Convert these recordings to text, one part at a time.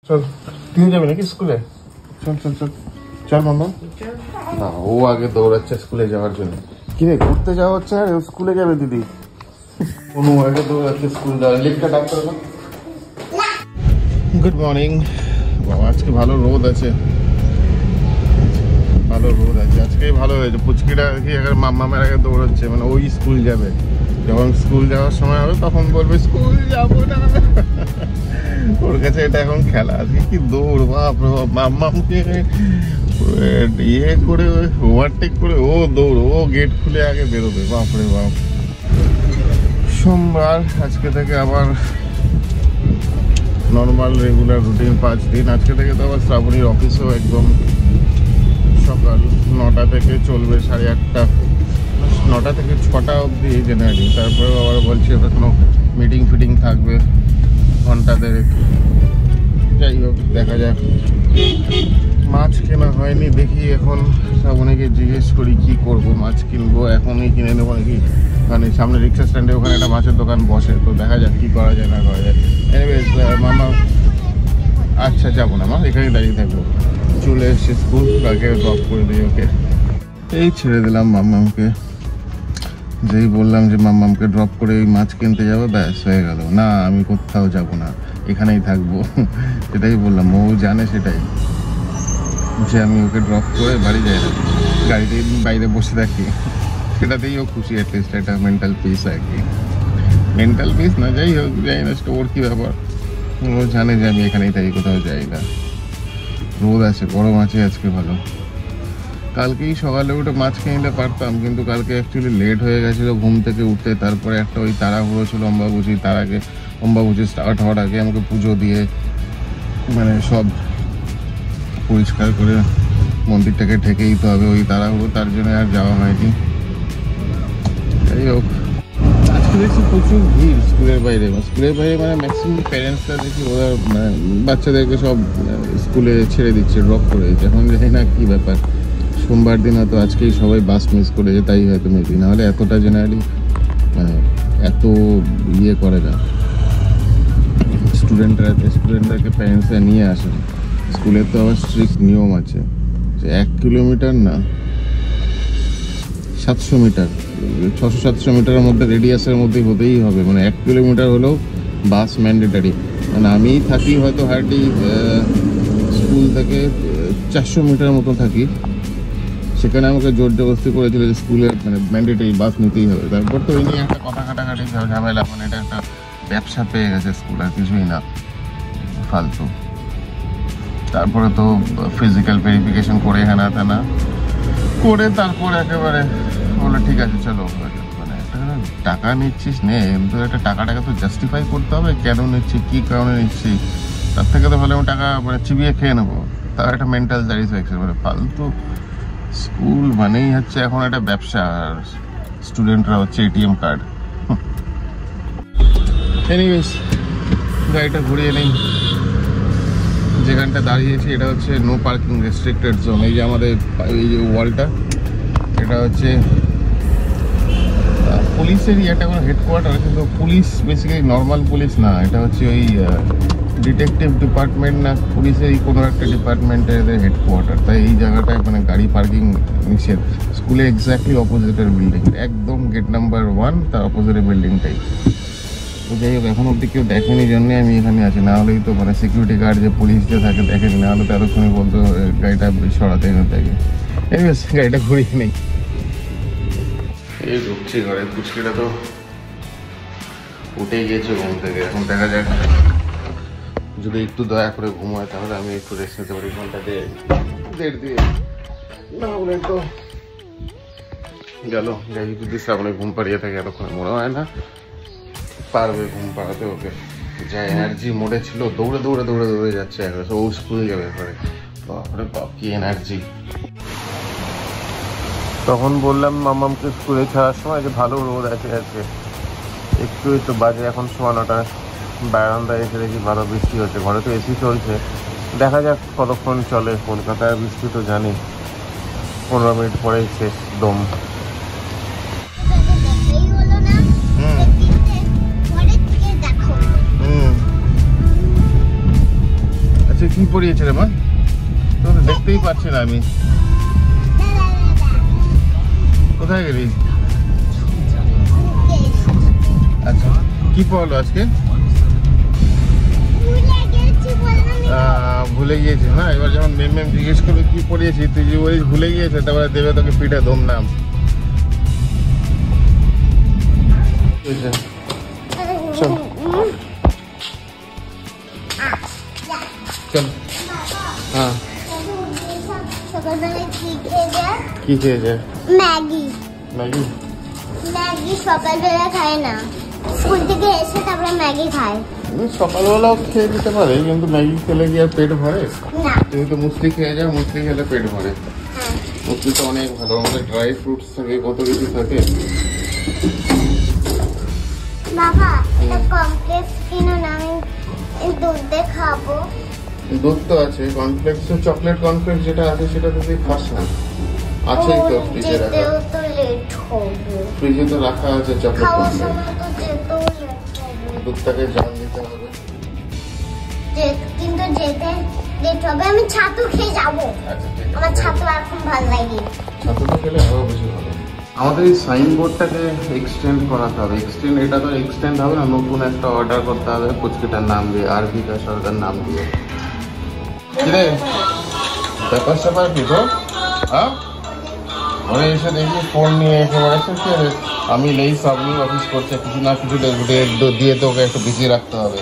চল, তুই যাবি নাকি স্কুলে? চল চল চল চল মামা। না, ও আগে দৌড়াচ্ছে স্কুলে যাওয়ার জন্য। কি রে, ঘুরতে যাওয়া হচ্ছে আর স্কুলে যাবে দিদি? অনু আগে দৌড়াচ্ছে স্কুল যাওয়ার। লিফটটা ডাক করো। গুড মর্নিং বাবা। আজকে ভালো রোদ আছে, ভালো রোদ আছে আজকে, ভালো হয়েছে। পুচকিটা কি মাম্মামের আগে দৌড়াচ্ছে, মানে ওই স্কুল যাবে। যখন স্কুল যাওয়ার সময় হবে তখন বলবে স্কুল যাবো না। ওর কাছে এটা এখন খেলা। আজকে কি দৌড়, বাপ রে বাপ। মাম্মামকে ইয়ে করে ওভারটেক করে ও দৌড়, ও গেট খুলে আগে বেরোবে। বাপ রে বাপ। সোমবার, আজকে থেকে আবার নর্মাল রেগুলার রুটিন 5 দিন। আজকে থেকে তো আবার শ্রাবণীর অফিসও একদম সকাল 9টা থেকে চলবে 8:30, 9টা থেকে 6টা অবধি জেনারেলি। তারপরে আবার বলছি ওটা কোনো মিটিং ফিটিং থাকবে ঘন্টা দেড়েক। যাই হোক, দেখা যাক। মাছ কেনা হয়নি, দেখি এখন শ্রাবণীকে জিজ্ঞেস করি কি করব। মাছ কিনবো, এখনই কিনে নেবো নাকি? মানে সামনে রিক্সা স্ট্যান্ডে ওখানে একটা মাছের দোকান বসে, তো দেখা যাক কি করা যায় না করা যায়। এনিওয়েজ মামা, আচ্ছা যাবো না মা, এখানে দাঁড়িয়ে থাকবো। চলে এসছি স্কুল, কালকে ড্রপ করে দিই ওকে। এই ছেড়ে দিলাম মাম্মামকে। যেই বললাম যে মাম্মামকে ড্রপ করে এই মাছ কিনতে যাবো, ব্যাস হয়ে গেল। না, আমি কোথাও যাব না, এখানেই থাকবো। সেটাই বললাম, ও জানে সেটাই, যে আমি ওকে ড্রপ করে বাড়ি যাই না, গাড়িতে বাইরে বসে থাকি। সেটাতেই ও খুশি, অ্যাটলিস্ট একটা মেন্টাল পিস আর কি। মেন্টাল পিস না, যাই হোক, যাই না ওর কী ব্যাপার। ও জানে যে আমি এখানেই থাকি, কোথাও যাই না। রোদ আছে, গরম আছে আজকে ভালো। কালকেই সকালে উঠে মাছ কিনে নিতে পারতাম, কিন্তু কালকে অ্যাকচুয়ালি লেট হয়ে গেছিলো ঘুম থেকে উঠতে। তারপরে একটা ওই তাড়াহুড়ো ছিল অম্বাবুচি, তার আগে অম্বাবুচি স্টার্ট হওয়ার আগে আমাকে পুজো দিয়ে মানে সব পরিষ্কার করে মন্দিরটাকে ঠেকেই তো হবে। ওই তাড়াহুড়ো, তার জন্য আর যাওয়া হয়নি। যাই হোক, আজকে দেখছি প্রচুর ভিড় স্কুলের বাইরে। স্কুলের বাইরে মানে ম্যাক্সিমাম প্যারেন্টসরা দেখি ওরা মানে বাচ্চাদেরকে সব স্কুলে ছেড়ে দিচ্ছে, ড্রপ করে দিচ্ছে। এখন জানি না কী ব্যাপার। সোমবার দিন হয়তো আজকেই সবাই বাস মিস করেছে, তাই হয়তো মেবি। নাহলে এতটা জেনারেলি মানে এত ইয়ে করে না। স্টুডেন্টদেরকে প্যারেন্টসরা নিয়ে আসেন। স্কুলের তো আবার স্ট্রিক্ট নিয়ম আছে যে 1 কিলোমিটার না 700 মিটার, 600-700 মিটারের মধ্যে রেডিয়াসের মধ্যেই হতেই হবে। মানে 1 কিলোমিটার হলেও বাস ম্যান্ডেটারি। মানে আমি থাকি হয়তো হার্ডলি স্কুল থেকে 400 মিটার মতো থাকি। সেখানে আমাকে জোর জবরদস্তি করেছিল যে স্কুলের মানে ম্যান্ডেটারি বাস নিতেই হবে। তারপর তো এই নিয়ে একটা কথা কাটাকাটি ঝামেলা। মানে এটা একটা ব্যবসা পেয়ে গেছে স্কুল, আর কিছুই না, ফালতু। তারপরে তো ফিজিক্যাল ভেরিফিকেশন করে হেনা তেনা করে তারপর একেবারে বলে ঠিক আছে চলো। মানে একটা টাকা নিচ্ছিস নে, কিন্তু একটা টাকাটাকে তো জাস্টিফাই করতে হবে, কেন নিচ্ছি, কী কারণে নিচ্ছি। তার থেকে তো ভালো আমি টাকা মানে চিবিয়ে খেয়ে নেবো, তার একটা মেন্টাল স্যাটিসফ্যাকশন। মানে ফালতু স্কুল মানেই হচ্ছে এখন একটা ব্যবসা, আর স্টুডেন্টরা হচ্ছে এটিএম কার্ড। এনিওয়েজ, গাড়িটা ঘুরিয়ে নেই। যেখানটা দাঁড়িয়েছি এটা হচ্ছে নো পার্কিং রেস্ট্রিক্টেড জোন। এই যে আমাদের এই যে ওয়ালটা, এটা হচ্ছে পুলিশেরই একটা কোনো হেডকোয়ার্টার, কিন্তু পুলিশ বেসিক্যালি নর্মাল পুলিশ না, এটা হচ্ছে ওই ডিটেকটিভ ডিপার্টমেন্ট না পুলিশেরই কোনো একটা ডিপার্টমেন্টের হেডকোয়ার্টার। তাই এই জায়গাটায় মানে গাড়ি পার্কিং নিষেধ। স্কুলে এক্স্যাক্টলি অপোজিটের বিল্ডিং, একদম গেট নাম্বার 1 তার অপোজিটের বিল্ডিংটাই। তো যাই হোক, এখন অব্দি কেউ দেখেনি জন্যে আমি এখানে আছি। না হলেই তো মানে সিকিউরিটি গার্ড যে পুলিশ যে থাকে দেখেনি, না হলে তো এতক্ষণই বলতো গাড়িটা সরাতে এনে থাকে। এনিওয়েজ, গাড়িটা ঘুরিয়ে নেই। এই ঢুকছি ঘরে। পুচকিটা তো উঠে গিয়েছে ঘুম থেকে। এখন দেখা যাক, যদি একটু দয়া করে ঘুমায় তাহলে আমি একটু রেস্ট নিতে পারি ঘন্টা 1.5 দিয়ে। না হলে তো গেল। যাই যদি শ্রাবণে ঘুম পাড়িয়ে থাকে এতক্ষণে, মনে হয় না পারবে ঘুম পাড়াতে ওকে। যা এনার্জি মোডে ছিল, দৌড়ে দৌড়ে দৌড়ে দৌড়ে যাচ্ছে। ও স্কুলে যাবে এবারে, বাপরে বাপ কি এনার্জি। তখন বললাম মামামকে স্কুলে ছাড়ার সময় যে ভালো রোদ আছে আজকে। একটুই তো বাজে এখন 9:15। বারান্দায় এসে দেখি ভালো বৃষ্টি হচ্ছে। ঘরে তো এসি চলছে, দেখা যাক কতক্ষণ চলে। কলকাতার বৃষ্টি তো জানি 15 মিনিট পরেই শেষ দম। আচ্ছা কি পড়িয়েছে রে মা? তো দেখতেই পাচ্ছি না আমি। কোথায় গেলি? আচ্ছা কি পড়লো আজকে? ভুলে গিয়েছিস না? এবার যখন ম্যাম জিজ্ঞেস করবে কি পড়িয়েছি, তুই যে বলিস ভুলে গিয়েছে, তারপরে দেবে তোকে পিঠে দম নাম। চল চল। হ্যাঁ কি খেয়েছে? ম্যাগি। ম্যাগি? ম্যাগি সকালবেলা খায় না, স্কুল থেকে এসে তারপরে ম্যাগি খায়। সকালবেলাও খেয়ে দিতে পারে, কিন্তু ম্যাগি খেলে কি আর পেট ভরে? না। তুমি তো মুসলি খেয়ে যাও, মুসলি খেলে পেট ভরে। হ্যাঁ মুসলি তো অনেক ভালো, আমাদের ড্রাই ফ্রুটস থাকে, কত কিছু থাকে। বাবা এটা কমপ্লেক্স কিনো না, আমি দুধ দিয়ে খাবো। দুধ তো আছে, কর্নফ্লেক্স, চকলেট কর্নফ্লেক্স যেটা আছে সেটা তো তুই খাস না। আছেই তো ফ্রিজে রাখা। যেতেও তো লেট হবে। ফ্রিজে তো রাখা আছে চকলেট খাওয়ার কর্নফ্লেক্স। সময় তো যেতেও লেট হবে। দুধটাকে জাল দিতে হবে। কিন্তু যেতে লেট হবে। আমি ছাতু খেয়ে যাবো। আচ্ছা ঠিক আমার আছে। ছাতু এখন ভালো লাগে। ছাতুটা খেলে আরো বেশি ভালো। আমাদের এই সাইনবোর্ডটাকে এক্সটেন্ড করাতে হবে। এটা তো এক্সটেন্ড হবে না, নতুন একটা অর্ডার করতে হবে পুচকিটার নাম দিয়ে, আরবিকা সরকার নাম দিয়ে। কিরে ব্যাপার স্যাপার কি তো? হ্যাঁ ঘরে এসে দেখি ফোন নিয়ে এসে বেড়াচ্ছে। কি রে, আমি এই সব নিয়ে অফিস করছে, কিছু না কিছু দিয়ে তোকে একটু বিজি রাখতে হবে,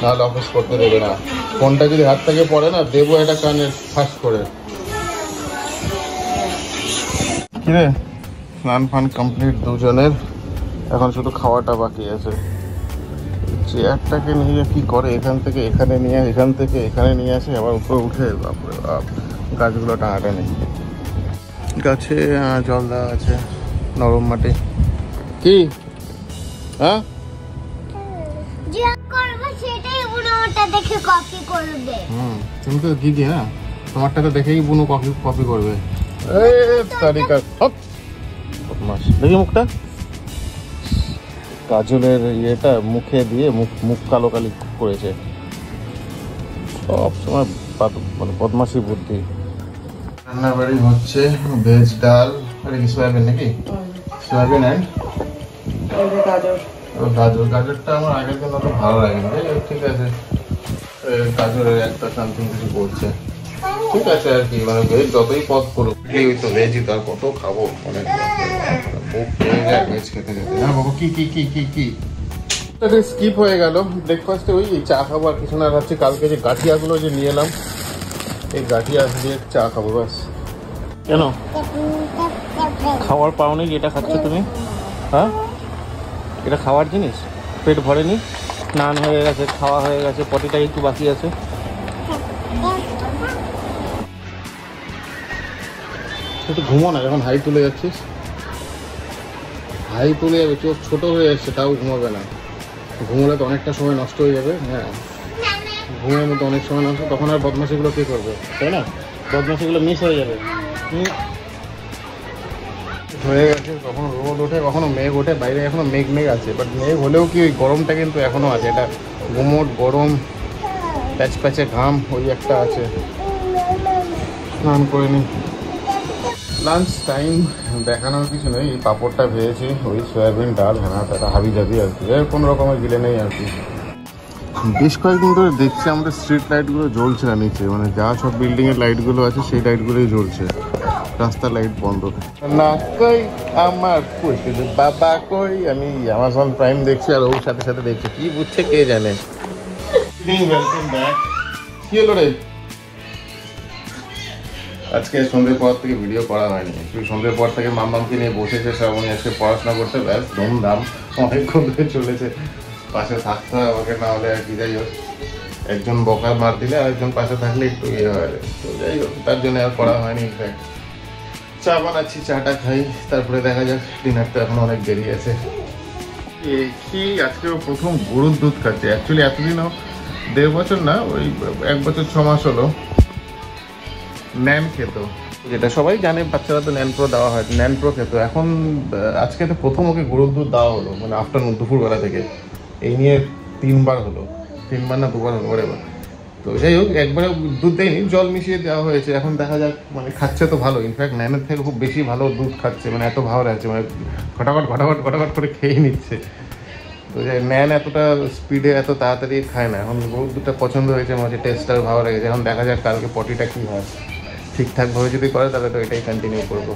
নাহলে অফিস করতে দেবে না। ফোনটা যদি হাত থেকে পড়ে না, দেবো এটা কানে ফাঁস করে। কিরে স্নান ফান কমপ্লিট দুজনের, এখন শুধু খাওয়াটা বাকি আছে। চেয়ারটাকে নিয়ে কি করে, এখান থেকে এখানে নিয়ে, এখান থেকে এখানে নিয়ে আসে, আবার উপরে উঠে বাপরে বাপ গাছগুলো টানাটানি। গাছে জল দেওয়া আছে, নরম মাটি। কি হ্যাঁ যা করবে সেটাই বুনোটা দেখে কপি করবে। তুমি তো দিদি না, তোমারটা তো দেখেই বুনো কপি করবে। দেখি মুখটা, কাজলের ইয়েটা মুখে দিয়ে মুখ কালো কালি করেছে। সব সময় মানে বদমাশি বুদ্ধি। রান্নাবাড়ি হচ্ছে ভেজ ডাল, এটা কি সয়াবিন নাকি? সয়াবিন অ্যান্ড গাজরটা আমার আগের দিন অত ভালো লাগেনি। ঠিক আছে, গাজরের একটা সামথিং কিছু করছে, ঠিক আছে আর কি। মানে ভেজ যতই পদ করুক, ওই তো ভেজই তো আর কত খাবো, অনেক বুক পেয়ে যায় ভেজ খেতে খেতে। হ্যাঁ বাবু কি কি কি কি কি স্কিপ হয়ে গেল ব্রেকফাস্টে, ওই চা খাবো আর কিছু না। ভাবছি কালকে যে গাঠিয়াগুলো যে নিয়ে এলাম, এই গাঠিয়া দিয়ে চা খাবো ব্যাস। কেন খাওয়ার পাওনি যেটা খাচ্ছ তুমি? হ্যাঁ এটা খাওয়ার জিনিস, পেট ভরেনি, স্নান হয়ে গেছে, খাওয়া হয়ে গেছে, পটিটা একটু বাকি আছে। একটু ঘুমো না, যখন হাই তুলে যাচ্ছিস, হাই তুলে যাবে, চোখ ছোট হয়ে যাচ্ছে, তাও ঘুমাবে না। ঘুমোলে তো অনেকটা সময় নষ্ট হয়ে যাবে। হ্যাঁ ঘুমের মধ্যে অনেক সময় নষ্ট, তখন আর বদমাশিগুলো কে করবে, তাই না? বদমাশিগুলো মিস হয়ে যাবে। হয়ে গেছে, কখনো রোদ ওঠে, কখনো মেঘ ওঠে, বাইরে এখনো মেঘ আছে, বাট মেঘ হলেও কি ওই গরমটা কিন্তু এখনো আছে। এটা গুমোট গরম, প্যাচে ঘাম ওই একটা আছে। স্নান করে নি, লাঞ্চ টাইম দেখানোর কিছু নেই। এই পাঁপড়টা ভেজেছি, ওই সয়াবিন ডাল, হ্যাঁ তাটা হাবি যাবি আর কি, কোনো রকমের গিলে নেই আর কি। বেশ কয়েকদিন ধরে দেখছি আমাদের স্ট্রিট লাইটগুলো জ্বলছে না নিচে, মানে যা সব বিল্ডিংয়ের লাইটগুলো আছে সেই লাইটগুলোই জ্বলছে, রাস্তার লাইট বন্ধ। না কই আমার বাবা কই, আমি অ্যামাজন প্রাইম দেখছি আর ওর সাথে সাথে দেখছি, কি বুঝছে কে জানে। কি হলো রে? আজকে সন্ধ্যের পর থেকে ভিডিও করা হয়নি, একটু সন্ধ্যের পর থেকে মামকে নিয়ে বসেছে শ্রাবণী আজকে পড়াশোনা করতে, ব্যাস ধুমধাম অনেকক্ষণ ধরে চলেছে। পাশে থাকতে হয় আমাকে, না হলে আর কি। যাই হোক, একজন বকা মার দিলে আর একজন পাশে থাকলে একটু ইয়ে হয়, তো যাই হোক তার জন্য আর পড়া হয়নি। চা বানাচ্ছি, চাটা খাই, তারপরে দেখা যাক। ডিনার তো এখন অনেক দেরি আছে। কি আজকে প্রথম গরুর দুধ খাচ্ছে, অ্যাকচুয়ালি এতদিনও 1.5 বছর না, ওই 1 বছর 6 মাস হলো ন্যান খেত, যেটা সবাই জানে, বাচ্চারা তো ন্যান প্রো দেওয়া হয়, ন্যান প্রো খেত। এখন আজকে তো প্রথম ওকে গরুর দুধ দেওয়া হলো, মানে আফটারনুন, দুপুরবেলা থেকে। এই নিয়ে 3 বার হলো, 3 বার না 2 বার হলো, এবার তো যাই হোক, একবারে দুধ দেয়নি, জল মিশিয়ে দেওয়া হয়েছে। এখন দেখা যাক, মানে খাচ্ছে তো ভালো, ইনফ্যাক্ট ন্যানের থেকে খুব বেশি ভালো দুধ খাচ্ছে, মানে এত ভালো লাগছে, মানে ঘটাঘট ঘটাঘট ঘটাঘট করে খেয়ে নিচ্ছে। তো যাই, ন্যান এতটা স্পিডে এত তাড়াতাড়ি খায় না। এখন গরুর দুধটা পছন্দ হয়েছে, আমার হচ্ছে টেস্টটাও ভালো লেগেছে। এখন দেখা যাক কালকে পটিটা কী হয়, ঠিকঠাকভাবে যদি করে তাহলে তো এটাই কন্টিনিউ করবো।